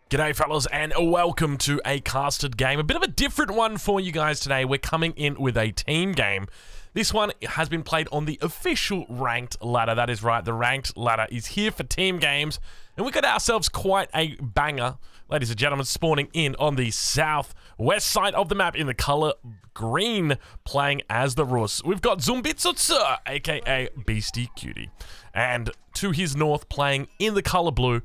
G'day fellas, and welcome to a casted game. A bit of a different one for you guys today. We're coming in with a team game. This one has been played on the official ranked ladder. That is right, the ranked ladder is here for team games. And we got ourselves quite a banger, ladies and gentlemen, spawning in on the southwest side of the map in the color green, playing as the Rus. We've got Zumbitsutsu, aka Beastie Cutie. And to his north, playing in the color blue,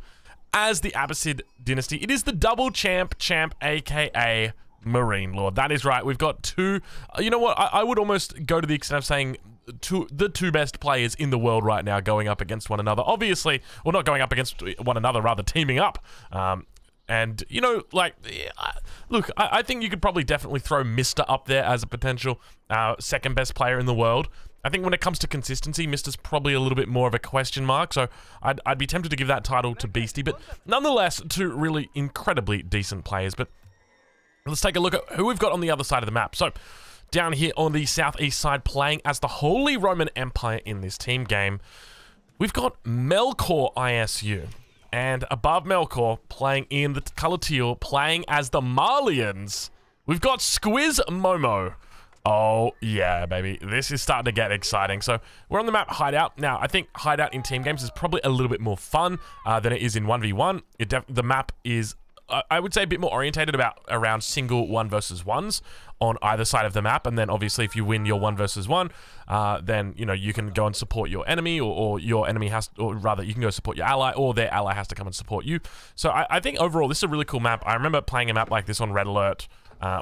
as the Abbasid dynasty. It is the double champ, aka Marine Lord. That is right. We've got two. You know what? I would almost go to the extent of saying the two best players in the world right now going up against one another. Obviously, well, not going up against one another, rather teaming up. And, you know, like, look, I think you could probably definitely throw Mr. up there as a potential second best player in the world. I think when it comes to consistency, Mister's probably a little bit more of a question mark, so I'd be tempted to give that title to Beastie, but nonetheless, two really incredibly decent players. But let's take a look at who we've got on the other side of the map. So, down here on the southeast side, playing as the Holy Roman Empire in this team game, we've got Melkor ISU. And above Melkor, playing in the color teal, playing as the Malians, we've got Squiz Momo. Oh, yeah, baby. This is starting to get exciting. So, we're on the map Hideout. Now, I think Hideout in team games is probably a little bit more fun than it is in 1v1. The map is, I would say, a bit more orientated around single 1 versus 1s on either side of the map. And then, obviously, if you win your 1 versus 1, then, you know, you can go and support your enemy, or your enemy has, or rather, you can go support your ally, or their ally has to come and support you. So, I think, overall, this is a really cool map. I remember playing a map like this on Red Alert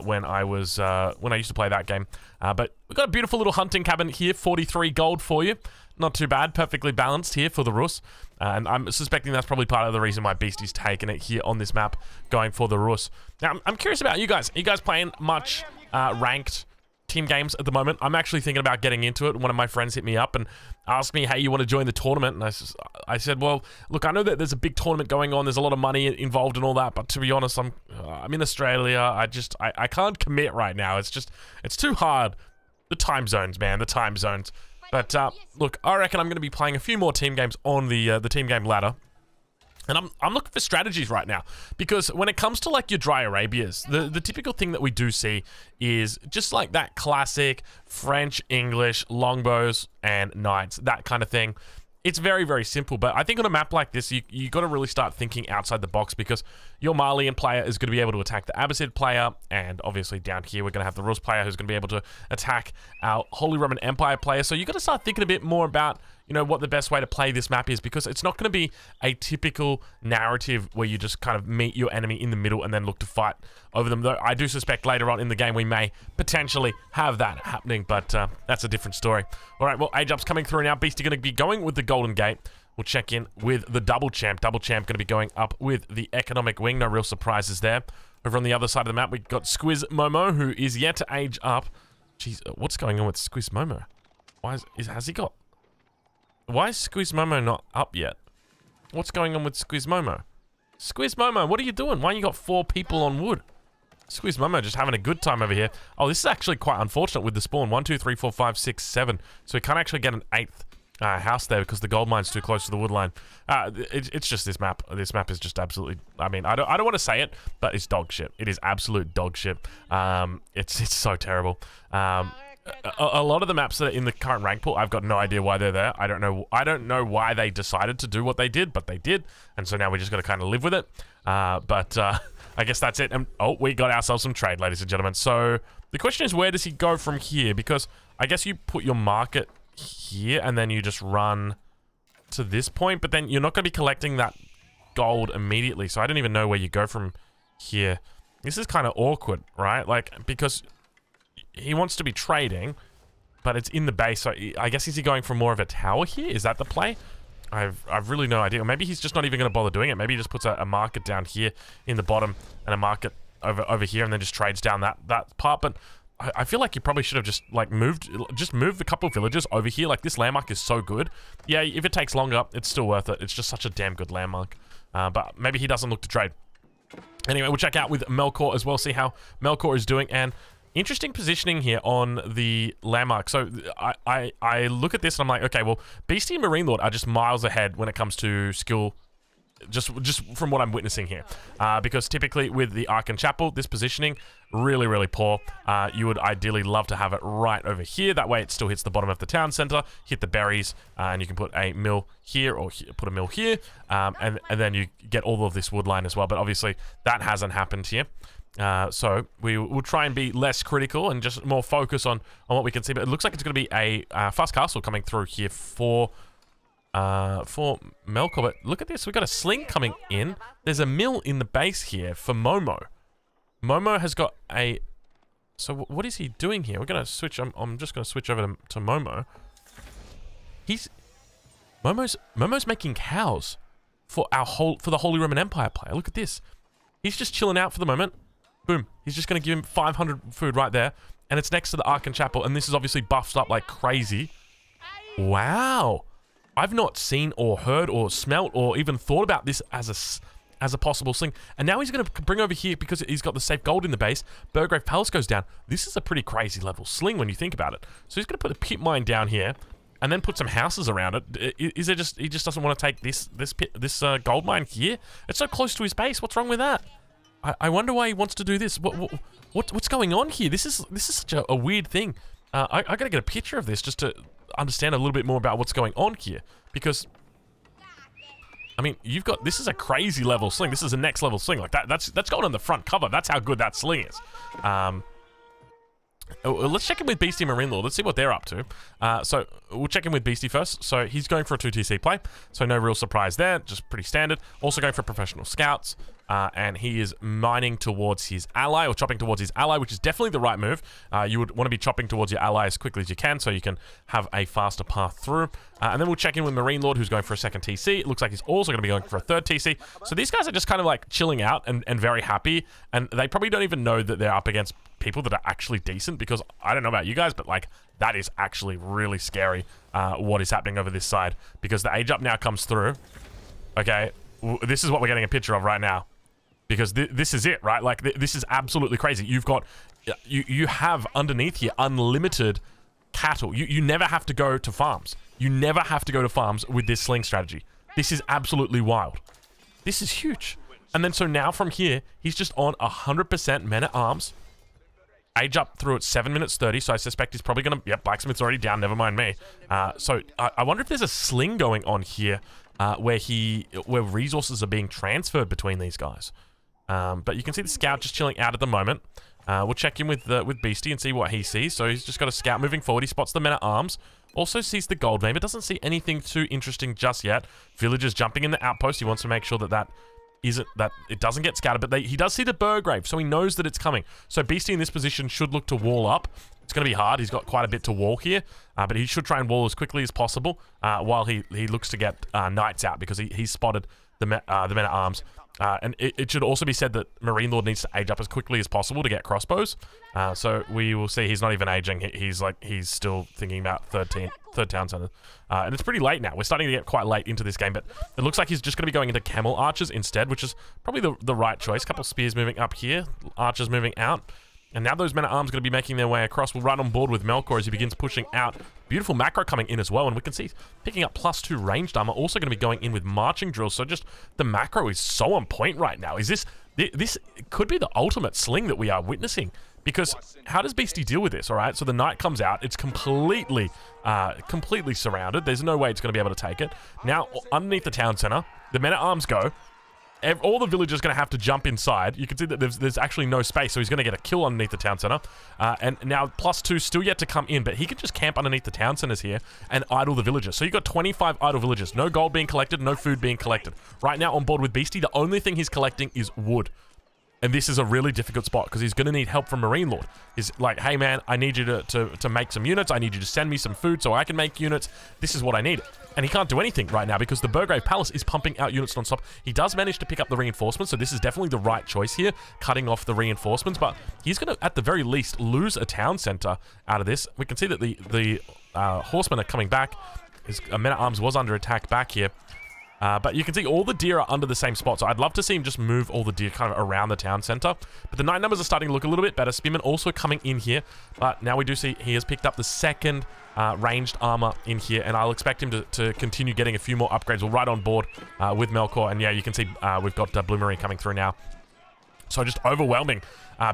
when I used to play that game. But we've got a beautiful little hunting cabin here, 43 gold for you. Not too bad, perfectly balanced here for the Rus. And I'm suspecting that's probably part of the reason why Beastie's taken it here on this map, going for the Rus. Now, I'm curious about you guys. Are you guys playing much ranked team games at the moment? I'm actually thinking about getting into it. One of my friends hit me up and asked me, hey, you want to join the tournament? And I said, well, look, I know that there's a big tournament going on. There's a lot of money involved and all that. But to be honest, I'm in Australia. I can't commit right now. It's too hard. The time zones, man, the time zones. But look, I reckon I'm going to be playing a few more team games on the team game ladder. And I'm looking for strategies right now, because when it comes to like your dry Arabias, the typical thing that we do see is just like that classic French, English, longbows and knights, that kind of thing. It's very, very simple, but I think on a map like this, you got to really start thinking outside the box, because your Malian player is going to be able to attack the Abbasid player, and obviously down here we're going to have the Rus player who's going to be able to attack our Holy Roman Empire player. So you got to start thinking a bit more about, you know, what the best way to play this map is, because it's not going to be a typical narrative where you just kind of meet your enemy in the middle and then look to fight over them. Though I do suspect later on in the game we may potentially have that happening, but that's a different story. All right, well, Age Up's coming through now. Beastie going to be going with the Golden Gate. We'll check in with the Double Champ. Double Champ going to be going up with the Economic Wing. No real surprises there. Over on the other side of the map, we've got Squiz Momo, who is yet to age up. Jeez, what's going on with Squiz Momo? Has he got... Why is Squiz Momo not up yet? What's going on with Squiz Momo? Squiz Momo, what are you doing? Why you got 4 people on wood? Squiz Momo just having a good time over here. Oh, this is actually quite unfortunate with the spawn. 1, 2, 3, 4, 5, 6, 7. So we can't actually get an 8th house there because the gold mine's too close to the wood line. It's just this map. This map is just absolutely... I mean, I don't want to say it, but it's dog shit. It is absolute dog shit. It's so terrible. A lot of the maps that are in the current rank pool, I've got no idea why they're there. I don't know why they decided to do what they did, but they did, and so now we just got to kind of live with it. I guess that's it. And oh, we got ourselves some trade, ladies and gentlemen. So the question is, where does he go from here? Because I guess you put your market here, and then you just run to this point, but then you're not going to be collecting that gold immediately. So I don't even know where you go from here. This is kind of awkward, right? Like, because he wants to be trading, but it's in the base. So I guess, is he going for more of a tower here? Is that the play? I've really no idea. Or maybe he's just not even going to bother doing it. Maybe he just puts a market down here in the bottom and a market over here, and then just trades down that part. But I feel like you probably should have just like moved a couple of villages over here. Like, this landmark is so good. Yeah, if it takes longer, it's still worth it. It's just such a damn good landmark. But maybe he doesn't look to trade. Anyway, we'll check out with Melkor as well, see how Melkor is doing. And interesting positioning here on the landmark. So I look at this and I'm like, okay, well, Beastie and Marine Lord are just miles ahead when it comes to skill just from what I'm witnessing here. Because typically with the Ark and Chapel, this positioning, really, really poor. You would ideally love to have it right over here. That way it still hits the bottom of the town center, hit the berries, and you can put a mill here or put a mill here. And then you get all of this wood line as well. But obviously that hasn't happened here. So we will try and be less critical and just more focus on what we can see. But it looks like it's going to be a fast castle coming through here for Melkor. But look at this, we've got a sling coming in. There's a mill in the base here for Momo. Momo has got a... So what is he doing here? We're going to switch... I'm just going to switch over to Momo. Momo's making cows for the Holy Roman Empire player. Look at this. He's just chilling out for the moment. Boom. He's just going to give him 500 food right there. And it's next to the Ark and Chapel. And this is obviously buffed up like crazy. Wow. I've not seen or heard or smelt or even thought about this as a possible sling. And now he's going to bring over here because he's got the safe gold in the base. Burgrave Palace goes down. This is a pretty crazy level sling when you think about it. So he's going to put a pit mine down here and then put some houses around it. Is it just he just doesn't want to take this gold mine here? It's so close to his base. What's wrong with that? I wonder why he wants to do this. What's going on here? This is such a weird thing. I gotta get a picture of this just to understand a little bit more about what's going on here, because I mean, this is a crazy level sling. This is a next level sling. Like that's going on the front cover. That's how good that sling is. Let's check in with Beastie and Marine Lord. Let's see what they're up to. So we'll check in with Beastie first. So he's going for a 2TC play. So no real surprise there. Just pretty standard. Also going for professional scouts. And he is mining towards his ally, or chopping towards his ally, which is definitely the right move. You would want to be chopping towards your ally as quickly as you can so you can have a faster path through. And then we'll check in with Marine Lord, who's going for a second TC. It looks like he's also going to be going for a third TC. So these guys are just kind of like chilling out and very happy. And they probably don't even know that they're up against people that are actually decent, because I don't know about you guys, but like that is actually really scary what is happening over this side, because the age up now comes through. Okay, this is what we're getting a picture of right now. Because this is it, right? Like, this is absolutely crazy. You've got... You have underneath here unlimited cattle. You never have to go to farms. You never have to go to farms with this sling strategy. This is absolutely wild. This is huge. And then so now from here, he's just on 100% men-at-arms. Age up through at 7 minutes 30, so I suspect he's probably going to... Yep, Blacksmith's already down, never mind me. So I wonder if there's a sling going on here where resources are being transferred between these guys. But you can see the scout just chilling out at the moment. We'll check in with Beastie and see what he sees. So he's just got a scout moving forward. He spots the men-at-arms. Also sees the gold vein, but doesn't see anything too interesting just yet. Villagers jumping in the outpost. He wants to make sure that it doesn't get scattered. But he does see the Burgrave, so he knows that it's coming. So Beastie in this position should look to wall up. It's going to be hard. He's got quite a bit to wall here, but he should try and wall as quickly as possible while he looks to get knights out, because he's spotted the men-at-arms. And it should also be said that Marine Lord needs to age up as quickly as possible to get crossbows. So we will see he's not even aging. He's still thinking about third town center. And it's pretty late now. We're starting to get quite late into this game, but it looks like he's just going to be going into camel archers instead, which is probably the right choice. A couple spears moving up here, archers moving out. And now those men-at-arms are going to be making their way across. We'll run on board with Melkor as he begins pushing out. Beautiful macro coming in as well. And we can see picking up +2 ranged armor. Also going to be going in with marching drills. So just the macro is so on point right now. This could be the ultimate sling that we are witnessing. Because how does Beastie deal with this, all right? So the knight comes out. It's completely surrounded. There's no way it's going to be able to take it. Now, underneath the town center, the men-at-arms go. All the villagers are going to have to jump inside. You can see that there's actually no space, so he's going to get a kill underneath the town center. And now +2 still yet to come in, but he can just camp underneath the town centers here and idle the villagers. So you've got 25 idle villagers. No gold being collected, no food being collected. Right now on board with Beastie, the only thing he's collecting is wood. And this is a really difficult spot because he's going to need help from Marine Lord. He's like, hey man, I need you to make some units. I need you to send me some food so I can make units. This is what I need. And he can't do anything right now because the Burgrave Palace is pumping out units non-stop. He does manage to pick up the reinforcements, so this is definitely the right choice here, cutting off the reinforcements. But he's going to, at the very least, lose a town center out of this. We can see that the horsemen are coming back. His men-at-arms was under attack back here. But you can see all the deer are under the same spot, so I'd love to see him just move all the deer kind of around the town center. But the knight numbers are starting to look a little bit better. Spearman also coming in here, but now we do see he has picked up the second ranged armor in here, and I'll expect him to continue getting a few more upgrades. We're right on board with Melkor, and yeah, you can see we've got Bloomery coming through now. So just overwhelming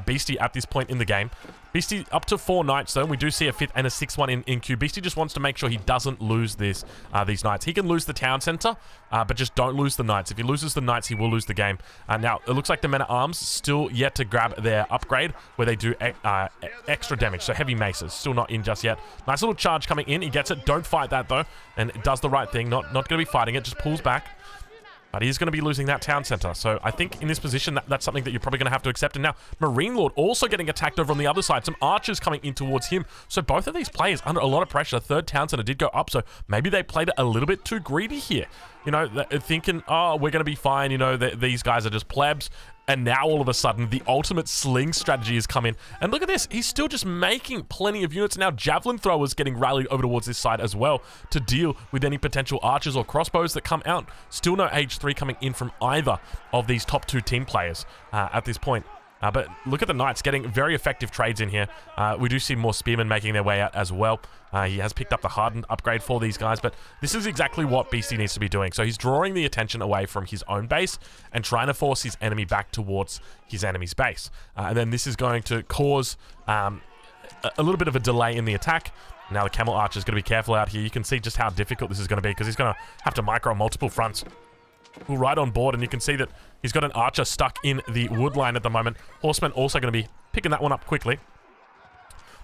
Beastie at this point in the game. Beastie up to 4 knights though. We do see a 5th and a 6th one in queue. Beastie just wants to make sure he doesn't lose these knights. He can lose the town center, but just don't lose the knights. If he loses the knights, he will lose the game. Now, it looks like the men-at-arms still yet to grab their upgrade where they do extra damage. So heavy maces, still not in just yet. Nice little charge coming in. He gets it. Don't fight that though, and does the right thing. Not going to be fighting it. Just pulls back. But he's going to be losing that town center. So I think in this position, that's something that you're probably going to have to accept. And now Marine Lord also getting attacked over on the other side. Some archers coming in towards him. So both of these players under a lot of pressure. Third town center did go up. So maybe they played it a little bit too greedy here. You know, thinking, oh, we're going to be fine. You know, these guys are just plebs. And now all of a sudden, the ultimate sling strategy has come in. And look at this. He's still just making plenty of units. Now, javelin throwers getting rallied over towards this side as well to deal with any potential archers or crossbows that come out. Still no H3 coming in from either of these top 2 team players at this point. But look at the knights getting very effective trades in here. We do see more spearmen making their way out as well. He has picked up the hardened upgrade for these guys, but this is exactly what Beastie needs to be doing. So he's drawing the attention away from his own base and trying to force his enemy back towards his enemy's base. And then this is going to cause a little bit of a delay in the attack. Now the camel archer is going to be careful out here. You can see just how difficult this is going to be because he's going to have to micro on multiple fronts. We're right on board, and you can see that he's got an archer stuck in the wood line at the moment. Horseman also going to be picking that one up quickly.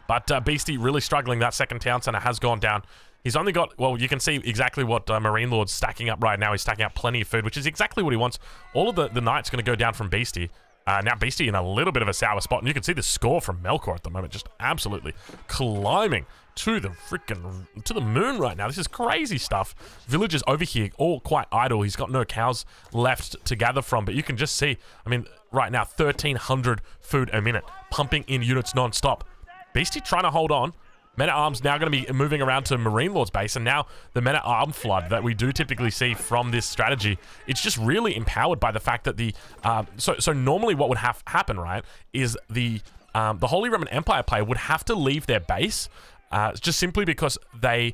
But Beastie really struggling. That second town center has gone down. He's only got, well, you can see exactly what Marine Lord's stacking up right now. He's stacking up plenty of food, which is exactly what he wants. All of the knights going to go down from Beastie. Now Beastie in a little bit of a sour spot, and you can see the score from Melkor at the moment, just absolutely climbing to the moon right now. This is crazy stuff. Villagers over here all quite idle. He's got no cows left to gather from, but you can just see, I mean, right now 1,300 food a minute, pumping in units non-stop. Beastie trying to hold on. Men-at-Arms now going to be moving around to Marine Lord's base, and now the Men-at-Arm flood that we do typically see from this strategy, it's just really empowered by the fact that the... So normally what would happen, right, is the Holy Roman Empire player would have to leave their base just simply because they've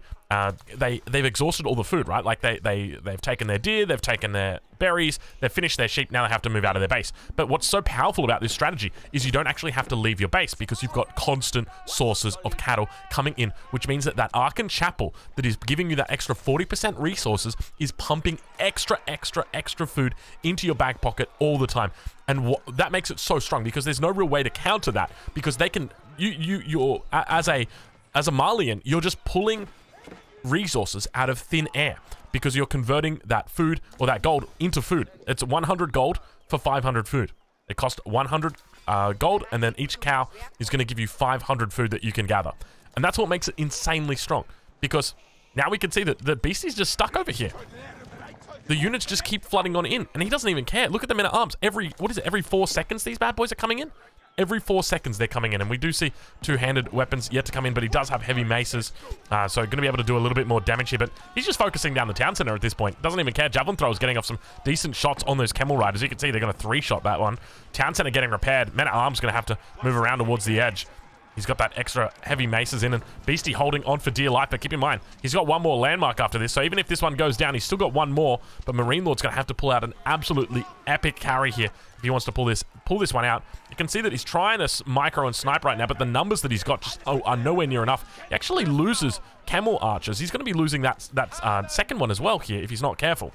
exhausted all the food, right? Like they've taken their deer, they've taken their berries, they've finished their sheep, now they have to move out of their base. But what's so powerful about this strategy is you don't actually have to leave your base because you've got constant sources of cattle coming in, which means that Arkan Chapel that is giving you that extra 40% resources is pumping extra food into your back pocket all the time. And that makes it so strong because there's no real way to counter that because they can, you're as a Malian, you're just pulling resources out of thin air because you're converting that food or that gold into food. It's 100 gold for 500 food. It costs 100 gold, and then each cow is going to give you 500 food that you can gather. And that's what makes it insanely strong because now we can see that the Beastie's just stuck over here. The units just keep flooding on in, and he doesn't even care. Look at the Men-at-Arms. Every 4 seconds these bad boys are coming in? Every 4 seconds they're coming in, and we do see two-handed weapons yet to come in, but he does have heavy maces, so going to be able to do a little bit more damage here, but he's just focusing down the town center at this point. Doesn't even care. Javelin Thrower's getting off some decent shots on those camel riders. You can see they're going to 3-shot that one. Town center getting repaired. Men-at-Arms going to have to move around towards the edge. He's got that extra heavy maces in, and Beastie holding on for dear life, but keep in mind, he's got one more landmark after this, so even if this one goes down, he's still got one more, but Marine Lord's going to have to pull out an absolutely epic carry here if he wants to pull this one out. You can see that he's trying to micro and snipe right now, but the numbers that he's got just are nowhere near enough. He actually loses camel archers. He's going to be losing that second one as well here if he's not careful.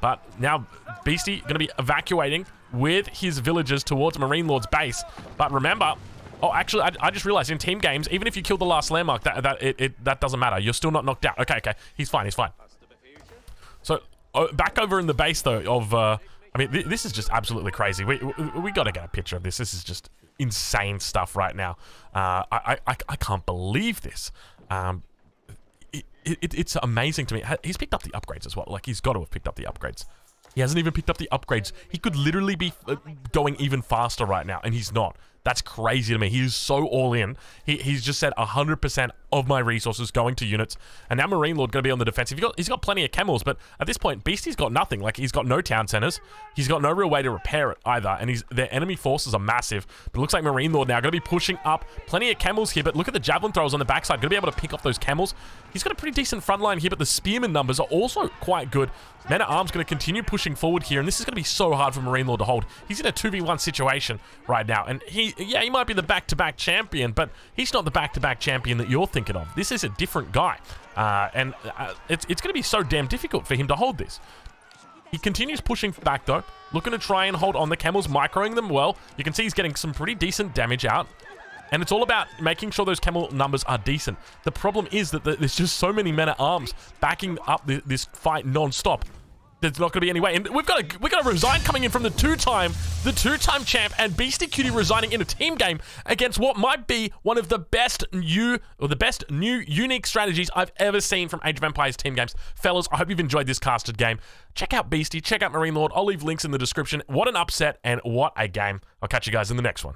But now Beastie going to be evacuating with his villagers towards Marine Lord's base, but remember... Oh, actually, I just realized in team games, even if you kill the last landmark, that doesn't matter. You're still not knocked out. Okay. He's fine. He's fine. So, back over in the base, though, of... I mean, this is just absolutely crazy. We got to get a picture of this. This is just insane stuff right now. I can't believe this. It's amazing to me. He's picked up the upgrades as well. Like, he's got to have picked up the upgrades. He hasn't even picked up the upgrades. He could literally be going even faster right now, and he's not. That's crazy to me. He is so all in. He's just said 100% of my resources going to units. And now Marine Lord going to be on the defensive. He's got plenty of camels, but at this point, Beastie's got nothing. Like, he's got no town centers. He's got no real way to repair it either. And their enemy forces are massive. But it looks like Marine Lord now going to be pushing up. Plenty of camels here, but look at the javelin throwers on the backside. Going to be able to pick off those camels. He's got a pretty decent front line here, but the spearman numbers are also quite good. Men-at-Arms going to continue pushing forward here, and this is going to be so hard for Marine Lord to hold. He's in a 2v1 situation right now, and he might be the back-to-back champion, but he's not the back-to-back champion that you're thinking of. This is a different guy, and it's going to be so damn difficult for him to hold this. He continues pushing back, though, looking to try and hold on the camels, microing them well. You can see he's getting some pretty decent damage out. And it's all about making sure those camel numbers are decent. The problem is that there's just so many men-at-arms backing up this fight non-stop. There's not going to be any way. And we've got a Resign coming in from the two-time champ, and Beastie Cutie resigning in a team game against what might be one of the best new unique strategies I've ever seen from Age of Empires team games. Fellas, I hope you've enjoyed this casted game. Check out Beastie, check out Marine Lord. I'll leave links in the description. What an upset and what a game. I'll catch you guys in the next one.